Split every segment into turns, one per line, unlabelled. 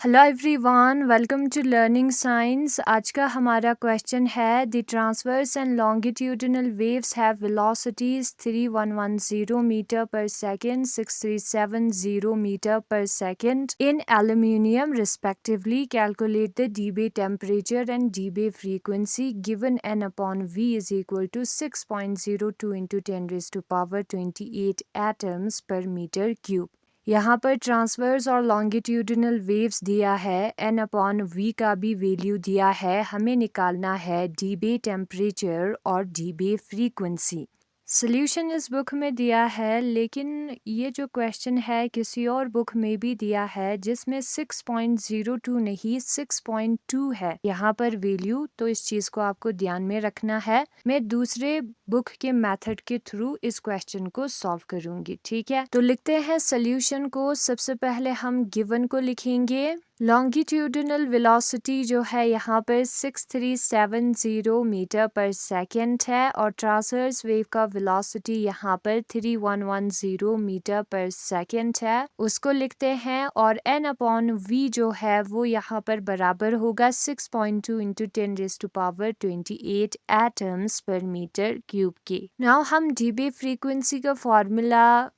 Hello everyone, welcome to learning science. आज का हमारा क्वेश्चन है the transverse and longitudinal waves have velocities 3110 metre per second, 6370 metre per second in aluminium respectively. Calculate the Debye temperature and Debye frequency given n upon v is equal to 6.02 into 10⁻28 atoms per metre cube. यहाँ पर transverse और longitudinal waves दिया है, n upon v का भी value दिया है। हमें निकालना है डीबे टेम्परेचर और डीबे फ्रीक्वेंसी। सॉल्यूशन इस बुक में दिया है, लेकिन ये जो क्वेश्चन है किसी और बुक में भी दिया है जिसमें 6.02 नहीं 6.2 है यहाँ पर वैल्यू। तो इस चीज को आपको ध्यान में रखना है। मैं दूसरे बुक के मेथड के थ्रू इस क्वेश्चन को सॉल्व करूंगी, ठीक है। तो लिखते हैं सॉल्यूशन को। सबसे पहले हम गिवन को लिखेंगे। लॉन्गिट्यूडिनल वेलोसिटी जो है यहाँ पर 6370 मीटर पर सेकेंड है और ट्रांसवर्स वेव का वेलोसिटी यहाँ पर 3110 मीटर पर सेकेंड है, उसको लिखते हैं। और n अपॉन v जो है वो यहाँ पर बराबर होगा 6.2 into 10⁻28 atoms per metre cube के। नाउ हम डीबे फ्रीक्वेंसी का फॉर्मूला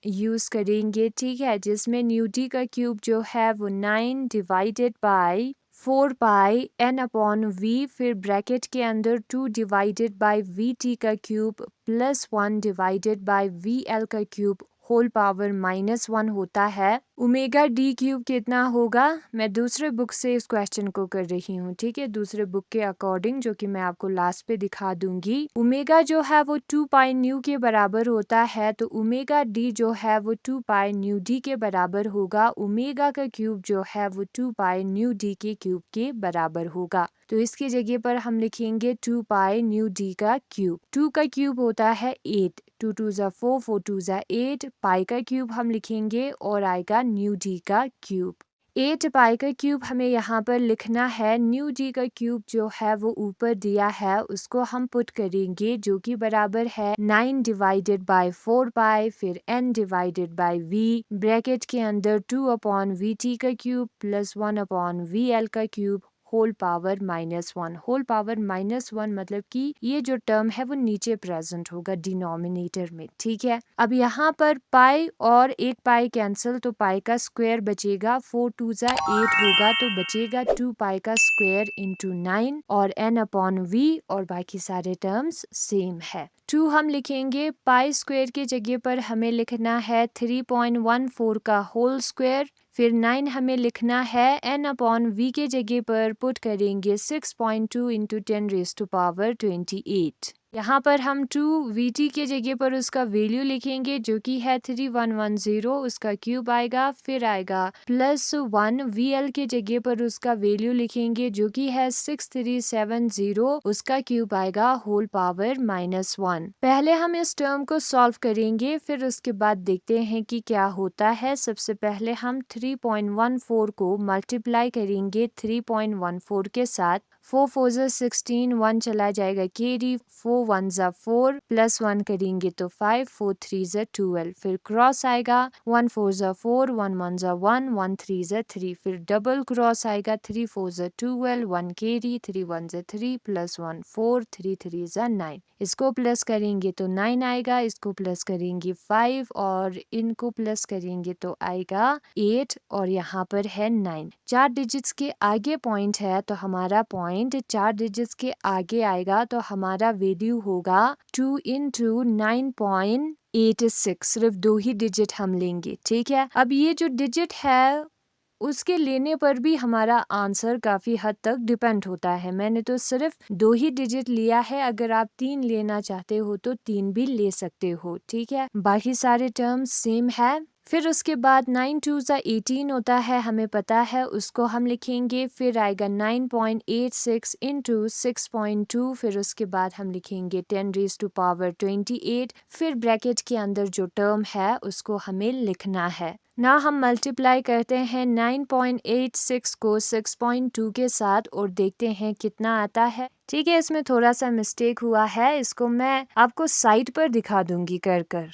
यूज़ करेंगे, ठीक है, जिसमें न्यू डी का क्यूब जो है वो 9 divided by 4 pi n upon v, फिर ब्रैकेट के अंदर 2 डिवाइडेड बाय वी टी का cube plus 1 divided by we L का क्यूब होल पावर -1 होता है। ओमेगा डी क्यूब कितना होगा? मैं दूसरे बुक से इस क्वेश्चन को कर रही हूँ, ठीक है, दूसरे बुक के अकॉर्डिंग, जो कि मैं आपको लास्ट पे दिखा दूंगी। ओमेगा जो है वो 2 पाई न्यू के बराबर होता है, तो ओमेगा डी जो है वो 2 पाई न्यू डी के बराबर होगा। ओमेगा का क्यूब जो है वो 2 पाई न्यू डी के क्यूब के बराबर होगा। तो इसकी जगह पर हम लिखेंगे 2 पाई न्यू डी का क्यूब। 2 का क्यूब होता है 8, 2 2 ज़ा 4, 4 2 ज़ा 8। पाई का क्यूब हम लिखेंगे और आएगा न्यू डी का क्यूब। 8 पाई का क्यूब हमें यहाँ पर लिखना है। न्यू डी का क्यूब जो है वो ऊपर दिया है, उसको हम पुट करेंगे, जो कि बराबर है 9 डिवाइडेड बाय 4 पाई, फिर n divided by v, bracket के अंदर 2 अपॉन वी टी का cube plus 1 upon V L का cube whole power -1। Whole power -1 मतलब कि ये जो टर्म है वो नीचे प्रेजेंट होगा डिनोमिनेटर में, ठीक है। अब यहाँ पर पाई और एक पाई कैंसिल, तो पाई का स्क्वायर बचेगा। 4 2 ज़ा 8 होगा, तो बचेगा 2 पाई का स्क्वायर इंटू 9 और n अपॉन v, और बाकी सारे टर्म्स सेम है। 2 हम लिखेंगे, पाई स्क्वायर की जगह पर हमें लिखना है 3.14 का होल स्क्वायर, फिर 9 हमें लिखना है। n अपॉन v के जगह पर पुट करेंगे 6.2 इंटू 10⁻28। यहाँ पर हम 2 vt के जगह पर उसका वैल्यू लिखेंगे, जो कि है 3110, उसका क्यूब आएगा। फिर आएगा प्लस 1 vl के जगह पर उसका वैल्यू लिखेंगे, जो कि है 6370, उसका क्यूब आएगा होल पावर -1। पहले हम इस टर्म को सॉल्व करेंगे, फिर उसके बाद देखते हैं कि क्या होता है। सबसे पहले हम 3.14 को मल्टीप्लाई करेंगे 3.14 के साथ। 4 4 ज़ा 16, 1 चला जाएगा कैरी, 4 1 ज़ा 4, प्लस 1 करेंगे तो 5, 4 3 ज़ा 12, फिर क्रॉस आएगा 1 4 ज़ा 4, 1 1 ज़ा 1, 1 3 ज़ा 3, फिर डबल क्रॉस आएगा 3 4 ज़ा 12, 1 कैरी, 3 1 ज़ा 3, प्लस 1 4, 3 3 ज़ा 9। इसको प्लस करेंगे तो 9 आएगा, इसको प्लस करेंगे 5 और इनको प्लस करेंगे तो आएगा 8, और यहाँ पर है 9। 4 डिजिट्स के आगे पॉइंट है, तो हमारा पॉइंट 4 डिजिट्स के आगे आएगा, तो हमारा वैल्यू होगा 2 इंटू 9.86। सिर्फ 2 ही डिजिट हम लेंगे, ठीक है। अब ये जो डिजिट है उसके लेने पर भी हमारा आंसर काफी हद तक डिपेंड होता है। मैंने तो सिर्फ 2 ही डिजिट लिया है, अगर आप 3 लेना चाहते हो तो 3 भी ले सकते हो, ठीक है। बाकी सारे टर्म्स सेम है। फिर उसके बाद 9 2 ज़ा 18 होता है, हमें पता है, उसको हम लिखेंगे। फिर आएगा 9.86 इंटू 6.2, फिर उसके बाद हम लिखेंगे 10⁻28, फिर ब्रैकेट के अंदर जो टर्म है उसको हमें लिखना है ना। हम मल्टीप्लाई करते हैं 9.86 को 6.2 के साथ और देखते हैं कितना आता है, ठीक है। इसमें थोड़ा सा मिस्टेक हुआ है, इसको मैं आपको साइड पर दिखा दूंगी कर कर।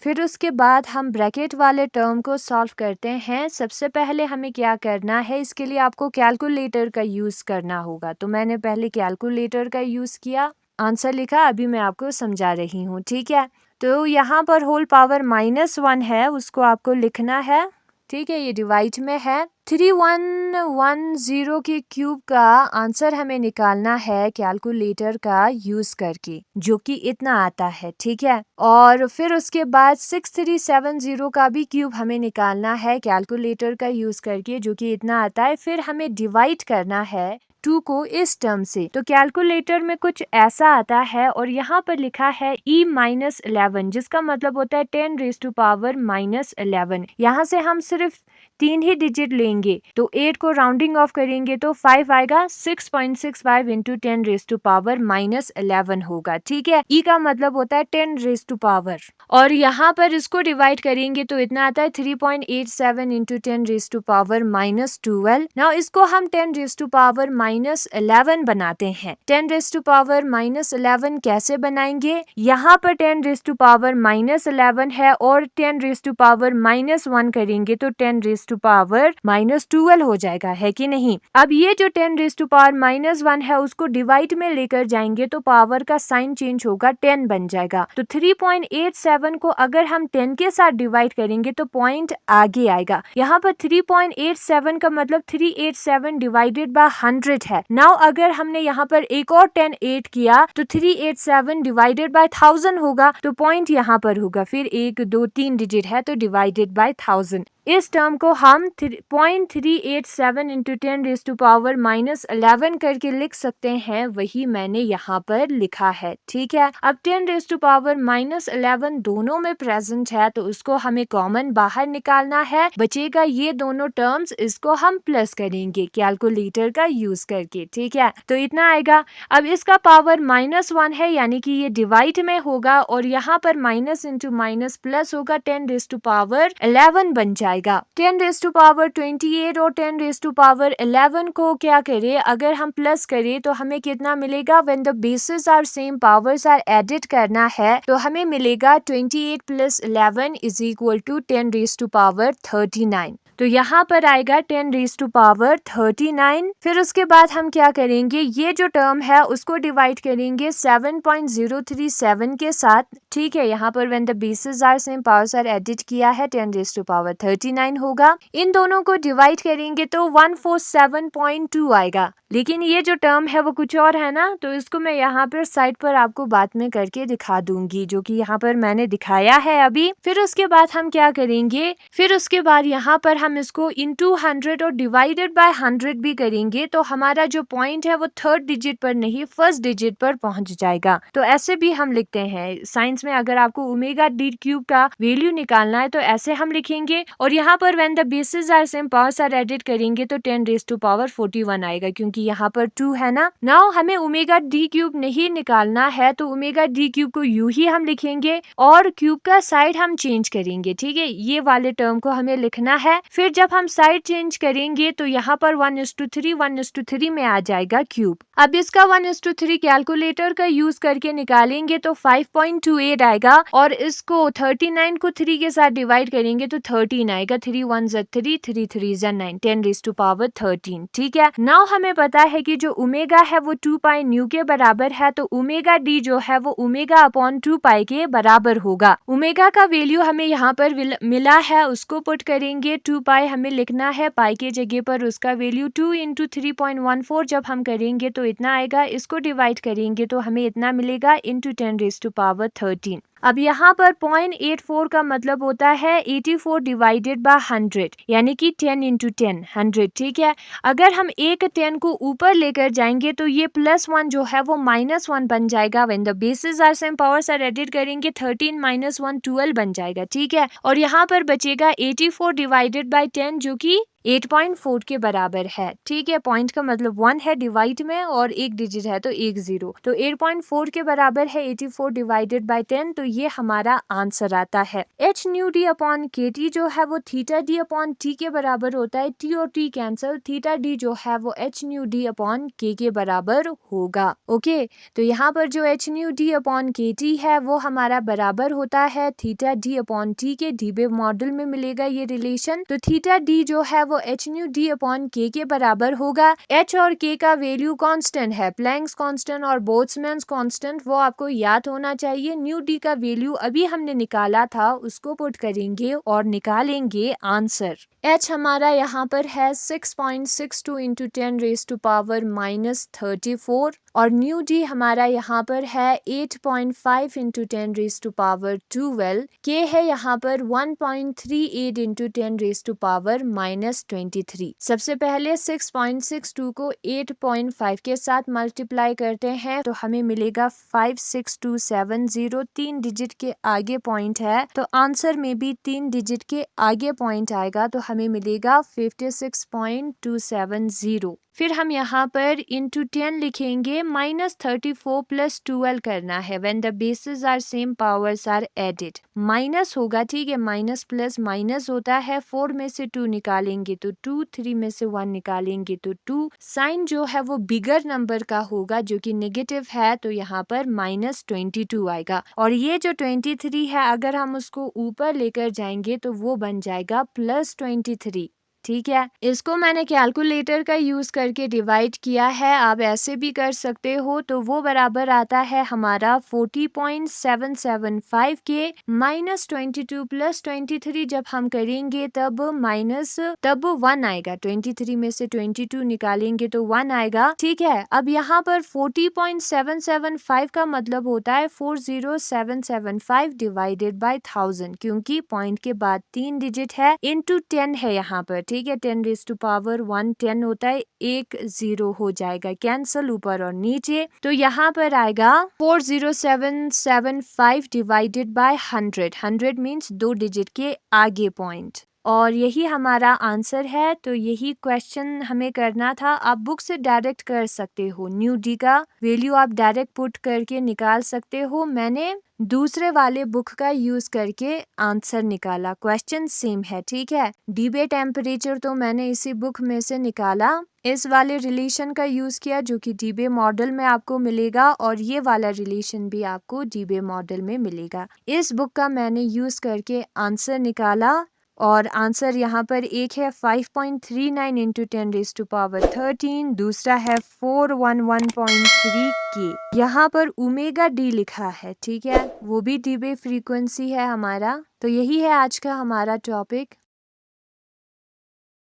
फिर उसके बाद हम ब्रैकेट वाले टर्म को सॉल्व करते हैं। सबसे पहले हमें क्या करना है, इसके लिए आपको कैलकुलेटर का यूज़ करना होगा। तो मैंने पहले कैलकुलेटर का यूज़ किया, आंसर लिखा, अभी मैं आपको समझा रही हूँ, ठीक है। तो यहाँ पर होल पावर -1 है, उसको आपको लिखना है, ठीक है, ये डिवाइड में है। 3110 के क्यूब का आंसर हमें निकालना है कैलकुलेटर का यूज़ करके, जो कि इतना आता है, ठीक है। और फिर उसके बाद 6370 का भी क्यूब हमें निकालना है कैलकुलेटर का यूज़ करके, जो कि इतना आता है। फिर हमें डिवाइड करना है 2 को इस टर्म से। तो कैलकुलेटर में कुछ ऐसा आता है और यहाँ पर लिखा है e-11, जिसका मतलब होता है 10⁻⁻11। यहाँ से हम सिर्फ 3 ही डिजिट लेंगे, तो 8 को राउंडिंग ऑफ करेंगे तो 5 आएगा। 6.65 इंटू 10⁻11 होगा, ठीक है। ई का मतलब होता है 10 और यहाँ पर इसको डिवाइड करेंगे तो इतना आता है 3.87 इंटू 10⁻12। नाउ इसको हम 10⁻11 बनाते हैं। 10⁻11 कैसे बनाएंगे, यहाँ पर 10⁻11 है और 10⁻1 करेंगे तो 10⁻12 हो जाएगा, है कि नहीं। अब ये जो 10⁻1 है उसको डिवाइड में लेकर जाएंगे तो पावर का साइन चेंज होगा, 10 बन जाएगा। तो 3.87 को अगर हम 10 के साथ डिवाइड करेंगे तो पॉइंट आगे आएगा। यहाँ पर 3.87 का मतलब 387 डिवाइडेड बाय 100 है। नाउ अगर हमने यहाँ पर एक और 10 ऐड किया तो 387 डिवाइडेड बाय 1000 होगा, तो पॉइंट यहाँ पर होगा। फिर 1 2 3 डिजिट है तो डिवाइडेड बाय 1000। इस टर्म को हम 0.387 इंटू 10⁻11 करके लिख सकते हैं, वही मैंने यहाँ पर लिखा है, ठीक है। अब 10⁻11 दोनों में प्रेजेंट है तो उसको हमें कॉमन बाहर निकालना है, बचेगा ये दोनों टर्म्स, इसको हम प्लस करेंगे कैलकुलेटर का यूज करके, ठीक है। तो इतना आएगा। अब इसका पावर -1 है, यानी कि ये डिवाइड में होगा और यहाँ पर माइनस इंटू माइनस प्लस होगा, 10⁻11 बन जाएगा। 10⁻28 और 10⁻11 को क्या करें, अगर हम प्लस करें तो हमें कितना मिलेगा, when the bases are same powers are added करना है तो हमें मिलेगा 28 + 11 इज इक्वल टू 10⁻39। तो यहाँ पर आएगा 10⁻39। फिर उसके बाद हम क्या करेंगे, ये जो टर्म है उसको डिवाइड करेंगे 7.037 के साथ, ठीक है। यहाँ पर when the bases are same powers are added किया है 10⁻39 होगा। इन दोनों को डिवाइड करेंगे तो 147.2 आएगा। लेकिन ये जो टर्म है वो कुछ और है ना, तो इसको मैं यहाँ पर साइड पर आपको बाद में करके दिखा दूंगी, जो कि यहाँ पर मैंने दिखाया है अभी। फिर उसके बाद हम क्या करेंगे, फिर उसके बाद यहाँ पर हम इसको इनटू 100 और डिवाइडेड बाय 100 भी करेंगे तो हमारा जो पॉइंट है वो थर्ड डिजिट पर नहीं, फर्स्ट डिजिट पर पहुंच जाएगा। तो ऐसे भी हम लिखते हैं साइंस में, अगर आपको ओमेगा डी क्यूब का वैल्यू निकालना है तो ऐसे हम लिखेंगे। और यहाँ पर when the bases are same powers are added करेंगे तो 10⁻41 आएगा, क्योंकि यहाँ पर 2 है ना। नाउ हमें ओमेगा डी क्यूब नहीं निकालना है तो ओमेगा डी क्यूब को यू ही हम लिखेंगे और क्यूब का साइड हम चेंज करेंगे, ठीक है। ये वाले टर्म को हमें लिखना है। फिर जब हम साइड चेंज करेंगे तो यहाँ पर 1:3 में आ जाएगा क्यूब। अब इसका 1:3 कैलकुलेटर का यूज करके निकालेंगे तो 5.28 आएगा और इसको 39 को 3 के साथ डिवाइड करेंगे तो 13 आएगा। 3 1 3 3 3 9 10⁻13, ठीक है। नाउ हमें पता है कि जो ओमेगा है वो 2 पाई न्यू के बराबर है, तो ओमेगा डी जो है वो ओमेगा अपॉन 2 पाई के बराबर होगा। ओमेगा का वैल्यू हमें यहाँ पर मिला है, उसको पुट करेंगे। 2 पाई हमें लिखना है, पाई के जगह पर उसका वैल्यू 2 इंटू 3.14 जब हम करेंगे तो इतना आएगा। इसको डिवाइड करेंगे तो हमें इतना मिलेगा इंटू 10⁻13। अब यहाँ पर 0.84 का मतलब होता है 84 डिवाइडेड बाय 100, यानी कि 10 इंटू 10 100, ठीक है। अगर हम एक 10 को ऊपर लेकर जाएंगे तो ये +1 जो है वो -1 बन जाएगा। When the bases are same powers are added करेंगे 13 - 1 12 बन जाएगा, ठीक है। और यहाँ पर बचेगा 84 डिवाइडेड बाय 10 जो कि 8.4 के बराबर है। ठीक है, पॉइंट का मतलब 1 है डिवाइड में और एक डिजिट है तो एक जीरो, तो 8.4 के बराबर है 84 डिवाइडेड बाय 10, तो ये हमारा आंसर आता है। एच न्यू डी अपॉन के टी जो है वो थीटा डी अपॉन टी के बराबर होता है। टी और टी कैंसिल, थीटा डी जो है वो एच न्यू डी अपॉन के बराबर होगा। ओके, तो यहाँ पर जो एच न्यू डी अपॉन के टी है वो हमारा बराबर होता है थीटा डी अपॉन टी के। डीबे मॉडल में मिलेगा ये रिलेशन, तो थीटा डी जो है वो एच न्यू डी अपॉन के बराबर होगा। एच और के का वैल्यू कांस्टेंट है, प्लैंक्स कांस्टेंट और बोल्ट्जमैन कांस्टेंट, वो आपको याद होना चाहिए। न्यू डी का वैल्यू अभी हमने निकाला था, उसको पुट करेंगे और निकालेंगे आंसर। एच हमारा यहाँ पर है 6.62 इंटू 10 रेज टू पावर -34 और न्यू डी हमारा यहाँ पर है 8.5 इंटू 10 रेज टू पावर 12। के है यहाँ पर 1.38 इंटू 10 रेज टू पावर -23। सबसे पहले 6.62 को 8.5 के साथ मल्टीप्लाई करते हैं तो हमें मिलेगा 56270। 3 डिजिट के आगे पॉइंट है तो आंसर में भी 3 डिजिट के आगे पॉइंट आएगा, तो हमें मिलेगा 56.270। फिर हम यहाँ पर इंटू 10 लिखेंगे, -34 प्लस 12 करना है। When the basis are same powers are added, minus होगा। ठीक है, माइनस प्लस माइनस होता है। 4 में से 2 निकालेंगे तो 2, 3 में से 1 निकालेंगे तो 2। साइन जो है वो बिगर नंबर का होगा जो कि नेगेटिव है, तो यहाँ पर -22 आएगा। और ये जो 23 है अगर हम उसको ऊपर लेकर जाएंगे तो वो बन जाएगा +23। ठीक है, इसको मैंने कैलकुलेटर का यूज करके डिवाइड किया है, आप ऐसे भी कर सकते हो। तो वो बराबर आता है हमारा 40.775 के। -22 प्लस 23 जब हम करेंगे तब 1 आएगा। 23 में से 22 निकालेंगे तो 1 आएगा। ठीक है, अब यहाँ पर 40.775 का मतलब होता है 40775 डिवाइडेड बाय 1000, क्योंकि पॉइंट के बाद 3 डिजिट है, इंटू 10 है यहाँ पर। ठीक है, 10 रेज टू पावर 1 10 होता है, एक 0 हो जाएगा कैंसल ऊपर और नीचे, तो यहाँ पर आएगा 40775 डिवाइडेड बाय 100। 100 मीन्स 2 डिजिट के आगे पॉइंट, और यही हमारा आंसर है। तो यही क्वेश्चन हमें करना था। आप बुक से डायरेक्ट कर सकते हो, न्यू डी का वैल्यू आप डायरेक्ट पुट करके निकाल सकते हो। मैंने दूसरे वाले बुक का यूज करके आंसर निकाला, क्वेश्चन सेम है। ठीक है, डीबे टेम्परेचर तो मैंने इसी बुक में से निकाला, इस वाले रिलेशन का यूज किया जो कि डीबे मॉडल में आपको मिलेगा, और ये वाला रिलेशन भी आपको डीबे मॉडल में मिलेगा। इस बुक का मैंने यूज करके आंसर निकाला, और आंसर यहाँ पर एक है 5.39 इंटू 10 रेज टू पावर 13, दूसरा है 411.3 के। यहाँ पर ओमेगा डी लिखा है। ठीक है, वो भी डीबे फ्रीक्वेंसी है हमारा। तो यही है आज का हमारा टॉपिक।